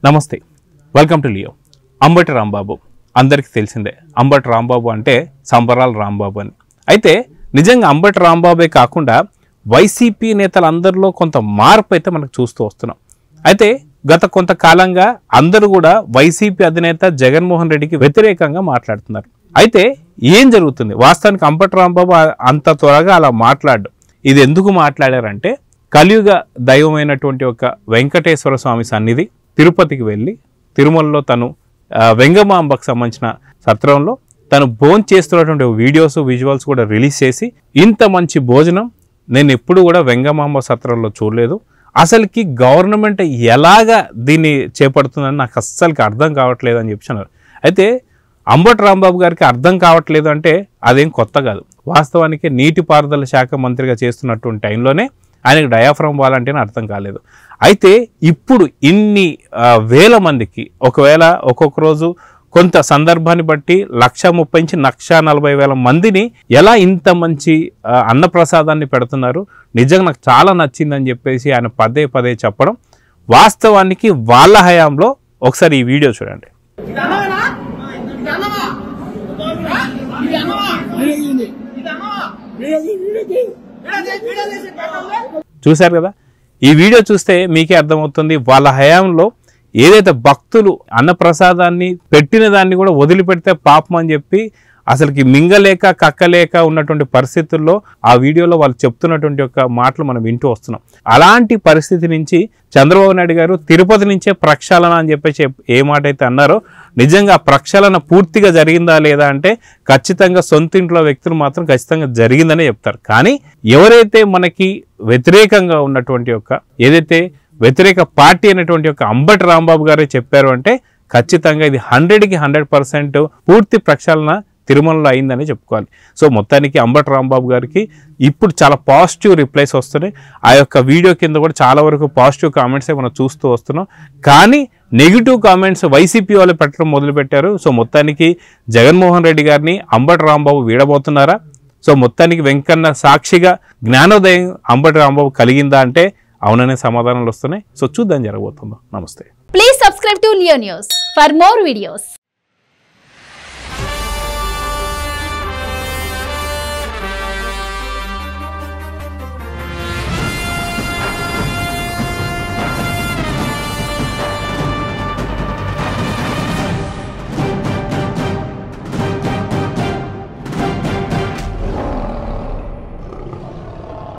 నమస్తే, welcome to Leo. Ambati Rambabu అందరికీ తెలిసిందే. అంబటి రాంబాబు అంటే సంబరాల రాంబాబు అని. అయితే నిజంగా అంబటి రాంబాబే కాకుండా వైసీపీ నేతలందరిలో కొంత మార్పు అయితే మనకు చూస్తూ వస్తున్నాం. అయితే గత కొంతకాలంగా అందరూ కూడా వైసీపీ అధినేత జగన్మోహన్ రెడ్డికి వ్యతిరేకంగా మాట్లాడుతున్నారు. అయితే ఏం జరుగుతుంది? వాస్తవానికి అంబటి రాంబాబు అంత త్వరగా అలా మాట్లాడు. ఇది ఎందుకు మాట్లాడారంటే, కలియుగ దైవమైనటువంటి ఒక వెంకటేశ్వర స్వామి సన్నిధి తిరుపతికి వెళ్ళి తిరుమలలో తను వెంగమాంబకు సంబంధించిన సత్రంలో తను భోజనం చేస్తున్నటువంటి వీడియోస్ విజువల్స్ కూడా రిలీజ్ చేసి, ఇంత మంచి భోజనం నేను ఎప్పుడు కూడా వెంగమాంబ సత్రంలో చూడలేదు, అసలుకి గవర్నమెంట్ ఎలాగా దీన్ని చేపడుతుందని నాకు అస్సలకి అర్థం కావట్లేదు అని చెప్పినారు. అయితే అంబటి రాంబాబు గారికి అర్థం కావట్లేదు అంటే అదేం కొత్త కాదు. వాస్తవానికి నీటిపారుదల శాఖ మంత్రిగా చేస్తున్నటువంటి టైంలోనే ఆయనకు డయాఫ్రమ్ వాలంటీర్ని అర్థం కాలేదు. అయితే ఇప్పుడు ఇన్ని వేల మందికి ఒకవేళ ఒక్కొక్క రోజు కొంత సందర్భాన్ని బట్టి 130,000 నుంచి 140,000 మందిని ఎలా ఇంత మంచి అన్నప్రసాదాన్ని పెడుతున్నారు, నిజంగా నాకు చాలా నచ్చిందని చెప్పేసి ఆయన పదే పదే చెప్పడం. వాస్తవానికి వాళ్ళ హయాంలో ఒకసారి ఈ వీడియో చూడండి. చూశారు కదా? ఈ వీడియో చూస్తే మీకే అర్థమవుతుంది వాళ్ళ హయాంలో ఏదైతే భక్తులు అన్నప్రసాదాన్ని పెట్టిన దాన్ని కూడా వదిలిపెడితే పాపం అని చెప్పి అసలుకి మింగలేక కక్కలేక ఉన్నటువంటి పరిస్థితుల్లో ఆ వీడియోలో వాళ్ళు చెప్తున్నటువంటి యొక్క మాటలు మనం వింటూ వస్తున్నాం. అలాంటి పరిస్థితి నుంచి చంద్రబాబు నాయుడు గారు తిరుపతి నుంచే ప్రక్షాళన అని చెప్పేసి ఏ మాట అయితే అన్నారో, నిజంగా ప్రక్షాళన పూర్తిగా జరిగిందా లేదా అంటే ఖచ్చితంగా సొంత ఇంట్లో వ్యక్తులు మాత్రం ఖచ్చితంగా జరిగిందనే చెప్తారు. కానీ ఎవరైతే మనకి వ్యతిరేకంగా ఉన్నటువంటి యొక్క ఏదైతే వ్యతిరేక పార్టీ అనేటువంటి యొక్క అంబటి రాంబాబు గారే చెప్పారు అంటే ఖచ్చితంగా ఇది 100కి 100% పూర్తి ప్రక్షాళన తిరుమలలో అయిందని చెప్పుకోవాలి. సో మొత్తానికి అంబటి రాంబాబు గారికి ఇప్పుడు చాలా పాజిటివ్ రిప్లైస్ వస్తున్నాయి. ఆ యొక్క వీడియో కింద కూడా చాలా వరకు పాజిటివ్ కామెంట్సే మనం చూస్తూ వస్తున్నాం. కానీ నెగిటివ్ కామెంట్స్ వైసీపీ వాళ్ళు పెట్టడం మొదలుపెట్టారు. సో మొత్తానికి జగన్మోహన్ రెడ్డి గారిని అంబటి రాంబాబు వీడబోతున్నారా? సో మొత్తానికి వెంకన్న సాక్షిగా జ్ఞానోదయం అంబటి రాంబాబు కలిగిందా అంటే అవుననే సమాధానాలు వస్తున్నాయి. సో చూద్దాం జరగబోతుందో. నమస్తే. Please subscribe to Leo news for more videos.